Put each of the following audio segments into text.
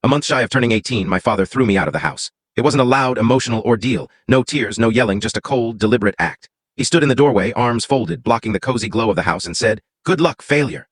A month shy of turning 18, my father threw me out of the house. It wasn't a loud, emotional ordeal. No tears, no yelling, just a cold, deliberate act. He stood in the doorway, arms folded, blocking the cozy glow of the house, and said, "Good luck, failure."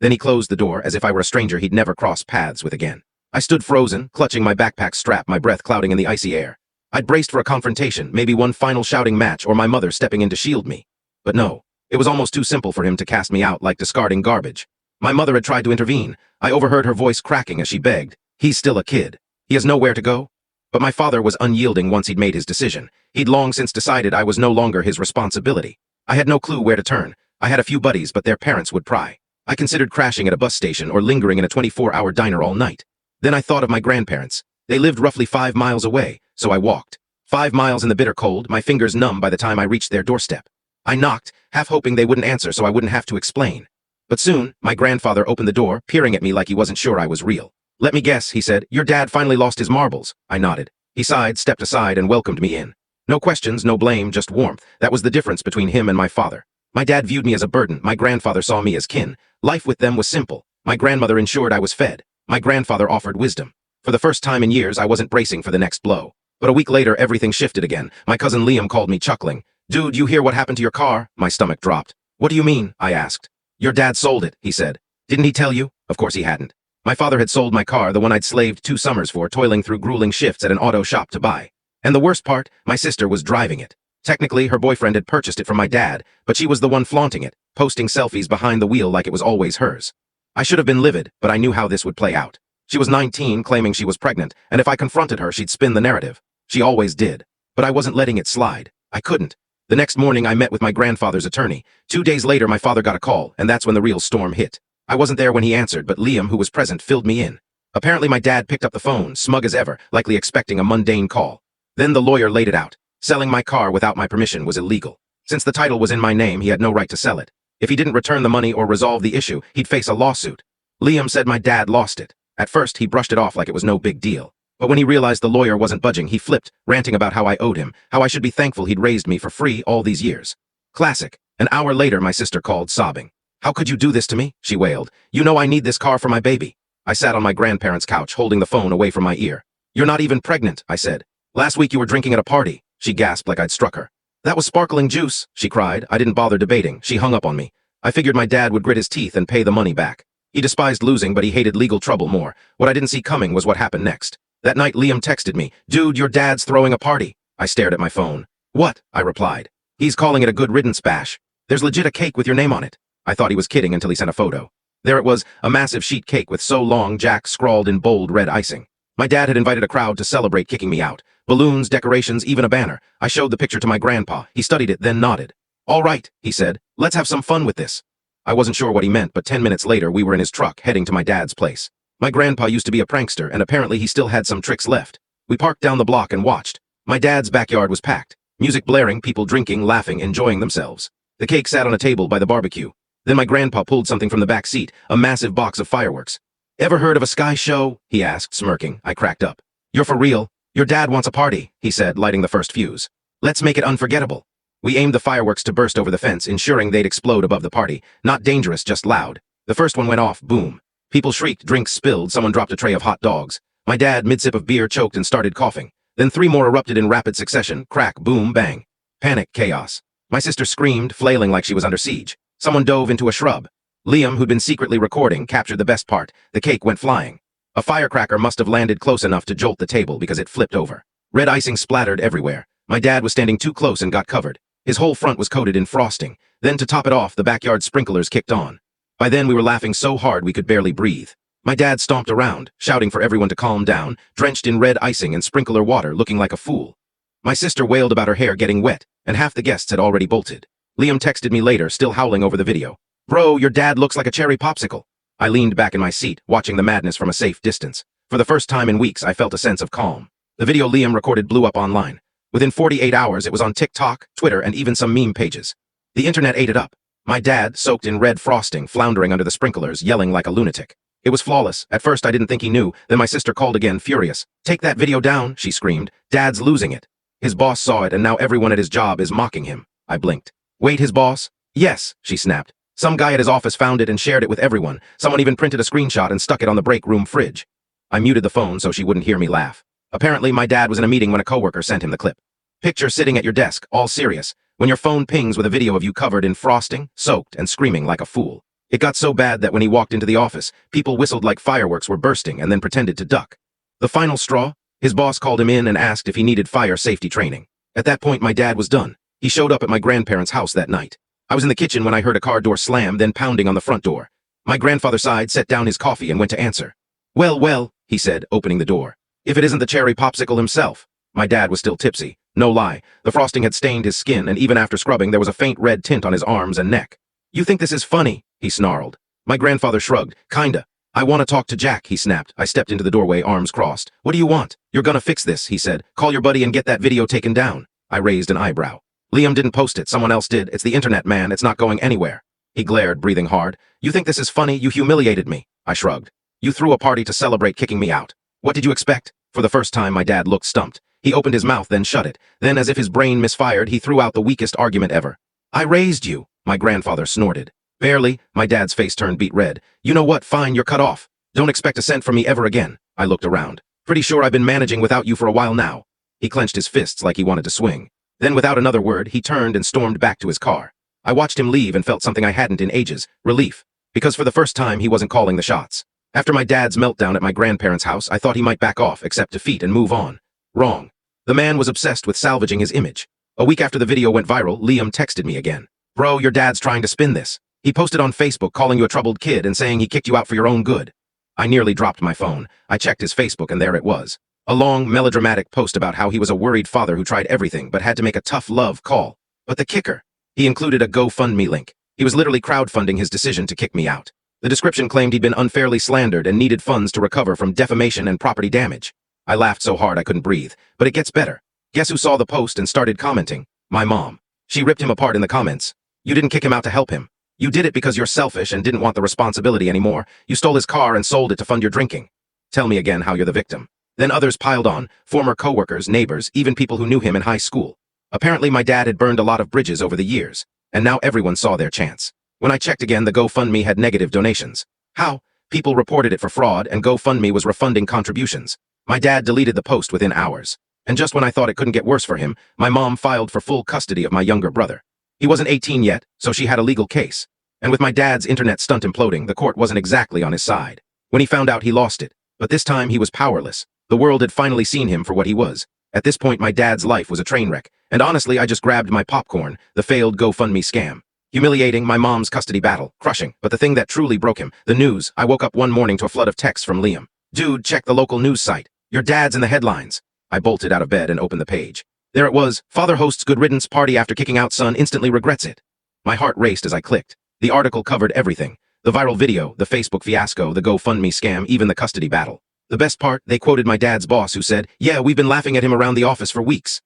Then he closed the door, as if I were a stranger he'd never crossed paths with again. I stood frozen, clutching my backpack strap, my breath clouding in the icy air. I'd braced for a confrontation, maybe one final shouting match, or my mother stepping in to shield me. But no, it was almost too simple for him to cast me out like discarding garbage. My mother had tried to intervene. I overheard her voice cracking as she begged, "He's still a kid. He has nowhere to go." But my father was unyielding once he'd made his decision. He'd long since decided I was no longer his responsibility. I had no clue where to turn. I had a few buddies, but their parents would pry. I considered crashing at a bus station or lingering in a 24-hour diner all night. Then I thought of my grandparents. They lived roughly 5 miles away, so I walked. 5 miles in the bitter cold, my fingers numb by the time I reached their doorstep. I knocked, half hoping they wouldn't answer so I wouldn't have to explain. But soon, my grandfather opened the door, peering at me like he wasn't sure I was real. "Let me guess," he said. "Your dad finally lost his marbles." I nodded. He sighed, stepped aside, and welcomed me in. No questions, no blame, just warmth. That was the difference between him and my father. My dad viewed me as a burden. My grandfather saw me as kin. Life with them was simple. My grandmother ensured I was fed. My grandfather offered wisdom. For the first time in years, I wasn't bracing for the next blow. But a week later, everything shifted again. My cousin Liam called me, chuckling. "Dude, you hear what happened to your car?" My stomach dropped. "What do you mean?" I asked. "Your dad sold it," he said. "Didn't he tell you?" Of course he hadn't. My father had sold my car, the one I'd slaved 2 summers for, toiling through grueling shifts at an auto shop to buy. And the worst part, my sister was driving it. Technically, her boyfriend had purchased it from my dad, but she was the one flaunting it, posting selfies behind the wheel like it was always hers. I should have been livid, but I knew how this would play out. She was 19, claiming she was pregnant, and if I confronted her, she'd spin the narrative. She always did. But I wasn't letting it slide. I couldn't. The next morning, I met with my grandfather's attorney. 2 days later, my father got a call, and that's when the real storm hit. I wasn't there when he answered, but Liam, who was present, filled me in. Apparently, my dad picked up the phone, smug as ever, likely expecting a mundane call. Then the lawyer laid it out. Selling my car without my permission was illegal. Since the title was in my name, he had no right to sell it. If he didn't return the money or resolve the issue, he'd face a lawsuit. Liam said my dad lost it. At first, he brushed it off like it was no big deal. But when he realized the lawyer wasn't budging, he flipped, ranting about how I owed him, how I should be thankful he'd raised me for free all these years. Classic. An hour later, my sister called, sobbing. "How could you do this to me?" she wailed. "You know I need this car for my baby." I sat on my grandparents' couch, holding the phone away from my ear. "You're not even pregnant," I said. "Last week you were drinking at a party." She gasped like I'd struck her. "That was sparkling juice," she cried. I didn't bother debating. She hung up on me. I figured my dad would grit his teeth and pay the money back. He despised losing, but he hated legal trouble more. What I didn't see coming was what happened next. That night, Liam texted me, "Dude, your dad's throwing a party." I stared at my phone. "What?" I replied. "He's calling it a good riddance bash. There's legit a cake with your name on it." I thought he was kidding until he sent a photo. There it was, a massive sheet cake with "So long, Jack" scrawled in bold red icing. My dad had invited a crowd to celebrate kicking me out. Balloons, decorations, even a banner. I showed the picture to my grandpa. He studied it, then nodded. "All right," he said. "Let's have some fun with this." I wasn't sure what he meant, but 10 minutes later, we were in his truck, heading to my dad's place. My grandpa used to be a prankster, and apparently he still had some tricks left. We parked down the block and watched. My dad's backyard was packed. Music blaring, people drinking, laughing, enjoying themselves. The cake sat on a table by the barbecue. Then my grandpa pulled something from the back seat, a massive box of fireworks. "Ever heard of a sky show?" he asked, smirking. I cracked up. "You're for real? Your dad wants a party," he said, lighting the first fuse. "Let's make it unforgettable." We aimed the fireworks to burst over the fence, ensuring they'd explode above the party. Not dangerous, just loud. The first one went off, boom. People shrieked, drinks spilled, someone dropped a tray of hot dogs. My dad, mid-sip of beer, choked and started coughing. Then 3 more erupted in rapid succession, crack, boom, bang. Panic, chaos. My sister screamed, flailing like she was under siege. Someone dove into a shrub. Liam, who'd been secretly recording, captured the best part. The cake went flying. A firecracker must have landed close enough to jolt the table because it flipped over. Red icing splattered everywhere. My dad was standing too close and got covered. His whole front was coated in frosting. Then to top it off, the backyard sprinklers kicked on. By then we were laughing so hard we could barely breathe. My dad stomped around, shouting for everyone to calm down, drenched in red icing and sprinkler water, looking like a fool. My sister wailed about her hair getting wet, and half the guests had already bolted. Liam texted me later, still howling over the video. "Bro, your dad looks like a cherry popsicle." I leaned back in my seat, watching the madness from a safe distance. For the first time in weeks, I felt a sense of calm. The video Liam recorded blew up online. Within 48 hours, it was on TikTok, Twitter, and even some meme pages. The internet ate it up. My dad, soaked in red frosting, floundering under the sprinklers, yelling like a lunatic. It was flawless. At first, I didn't think he knew. Then my sister called again, furious. "Take that video down," she screamed. "Dad's losing it." His boss saw it, and now everyone at his job is mocking him. I blinked. "Wait, his boss?" "Yes," she snapped. "Some guy at his office found it and shared it with everyone. Someone even printed a screenshot and stuck it on the break room fridge." I muted the phone so she wouldn't hear me laugh. Apparently, my dad was in a meeting when a coworker sent him the clip. Picture sitting at your desk, all serious, when your phone pings with a video of you covered in frosting, soaked, and screaming like a fool. It got so bad that when he walked into the office, people whistled like fireworks were bursting and then pretended to duck. The final straw? His boss called him in and asked if he needed fire safety training. At that point, my dad was done. He showed up at my grandparents' house that night. I was in the kitchen when I heard a car door slam, then pounding on the front door. My grandfather sighed, set down his coffee, and went to answer. Well, well, he said, opening the door. If it isn't the cherry popsicle himself. My dad was still tipsy. No lie, the frosting had stained his skin, and even after scrubbing, there was a faint red tint on his arms and neck. You think this is funny? He snarled. My grandfather shrugged. Kinda. I want to talk to Jack, he snapped. I stepped into the doorway, arms crossed. What do you want? You're gonna fix this, he said. Call your buddy and get that video taken down. I raised an eyebrow. Liam didn't post it, someone else did. It's the internet, man, it's not going anywhere. He glared, breathing hard. You think this is funny? You humiliated me. I shrugged. You threw a party to celebrate kicking me out. What did you expect? For the first time, my dad looked stumped. He opened his mouth, then shut it. Then, as if his brain misfired, he threw out the weakest argument ever. I raised you, my grandfather snorted. Barely. My dad's face turned beet red. You know what? Fine, you're cut off. Don't expect a cent from me ever again. I looked around. Pretty sure I've been managing without you for a while now. He clenched his fists like he wanted to swing. Then, without another word, he turned and stormed back to his car. I watched him leave and felt something I hadn't in ages. Relief. Because for the first time, he wasn't calling the shots. After my dad's meltdown at my grandparents' house, I thought he might back off, accept defeat, and move on. Wrong. The man was obsessed with salvaging his image. A week after the video went viral, Liam texted me again. Bro, your dad's trying to spin this. He posted on Facebook calling you a troubled kid and saying he kicked you out for your own good. I nearly dropped my phone. I checked his Facebook and there it was. A long, melodramatic post about how he was a worried father who tried everything but had to make a tough love call. But the kicker. He included a GoFundMe link. He was literally crowdfunding his decision to kick me out. The description claimed he'd been unfairly slandered and needed funds to recover from defamation and property damage. I laughed so hard I couldn't breathe. But it gets better. Guess who saw the post and started commenting? My mom. She ripped him apart in the comments. You didn't kick him out to help him. You did it because you're selfish and didn't want the responsibility anymore. You stole his car and sold it to fund your drinking. Tell me again how you're the victim. Then others piled on, former coworkers, neighbors, even people who knew him in high school. Apparently my dad had burned a lot of bridges over the years, and now everyone saw their chance. When I checked again, the GoFundMe had negative donations. How? People reported it for fraud, and GoFundMe was refunding contributions. My dad deleted the post within hours. And just when I thought it couldn't get worse for him, my mom filed for full custody of my younger brother. He wasn't 18 yet, so she had a legal case. And with my dad's internet stunt imploding, the court wasn't exactly on his side. When he found out, he lost it. But this time, he was powerless. The world had finally seen him for what he was. At this point, my dad's life was a train wreck. And honestly, I just grabbed my popcorn, the failed GoFundMe scam. Humiliating, my mom's custody battle, crushing. But the thing that truly broke him, the news. I woke up one morning to a flood of texts from Liam. Dude, check the local news site. Your dad's in the headlines. I bolted out of bed and opened the page. There it was. Father hosts good riddance party after kicking out son, instantly regrets it. My heart raced as I clicked. The article covered everything. The viral video, the Facebook fiasco, the GoFundMe scam, even the custody battle. The best part, they quoted my dad's boss who said, "Yeah, we've been laughing at him around the office for weeks."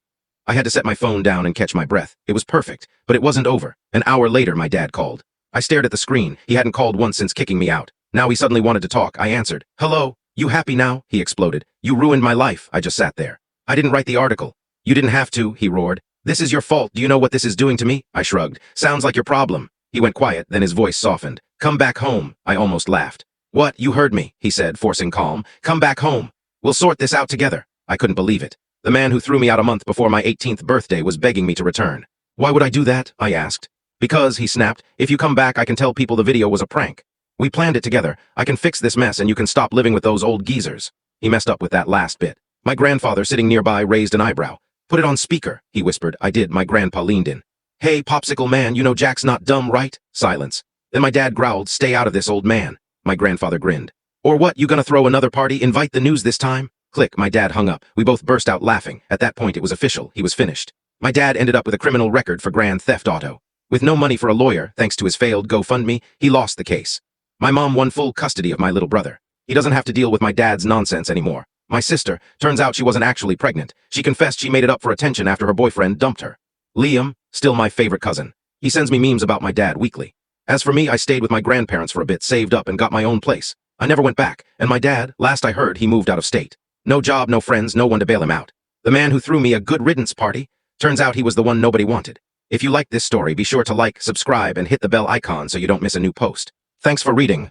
I had to set my phone down and catch my breath. It was perfect, but it wasn't over. An hour later, my dad called. I stared at the screen. He hadn't called once since kicking me out. Now he suddenly wanted to talk. I answered. "Hello, you happy now?" He exploded. "You ruined my life." I just sat there. "I didn't write the article." "You didn't have to," he roared. "This is your fault. Do you know what this is doing to me?" I shrugged. "Sounds like your problem." He went quiet, then his voice softened. "Come back home." I almost laughed. "What? You heard me," he said, forcing calm. "Come back home. We'll sort this out together." I couldn't believe it. The man who threw me out a month before my 18th birthday was begging me to return. "Why would I do that?" I asked. "Because," he snapped, "if you come back, I can tell people the video was a prank. We planned it together. I can fix this mess and you can stop living with those old geezers." He messed up with that last bit. My grandfather, sitting nearby, raised an eyebrow. "Put it on speaker," he whispered. I did. My grandpa leaned in. "Hey, popsicle man, you know Jack's not dumb, right?" Silence. Then my dad growled, "Stay out of this, old man." My grandfather grinned. "Or what, you gonna throw another party? Invite the news this time?" Click, my dad hung up. We both burst out laughing. At that point, it was official. He was finished. My dad ended up with a criminal record for grand theft auto. With no money for a lawyer, thanks to his failed GoFundMe, he lost the case. My mom won full custody of my little brother. He doesn't have to deal with my dad's nonsense anymore. My sister, turns out she wasn't actually pregnant. She confessed she made it up for attention after her boyfriend dumped her. Liam, still my favorite cousin. He sends me memes about my dad weekly. As for me, I stayed with my grandparents for a bit, saved up, and got my own place. I never went back, and my dad, last I heard, he moved out of state. No job, no friends, no one to bail him out. The man who threw me a good riddance party, turns out he was the one nobody wanted. If you like this story, be sure to like, subscribe, and hit the bell icon so you don't miss a new post. Thanks for reading.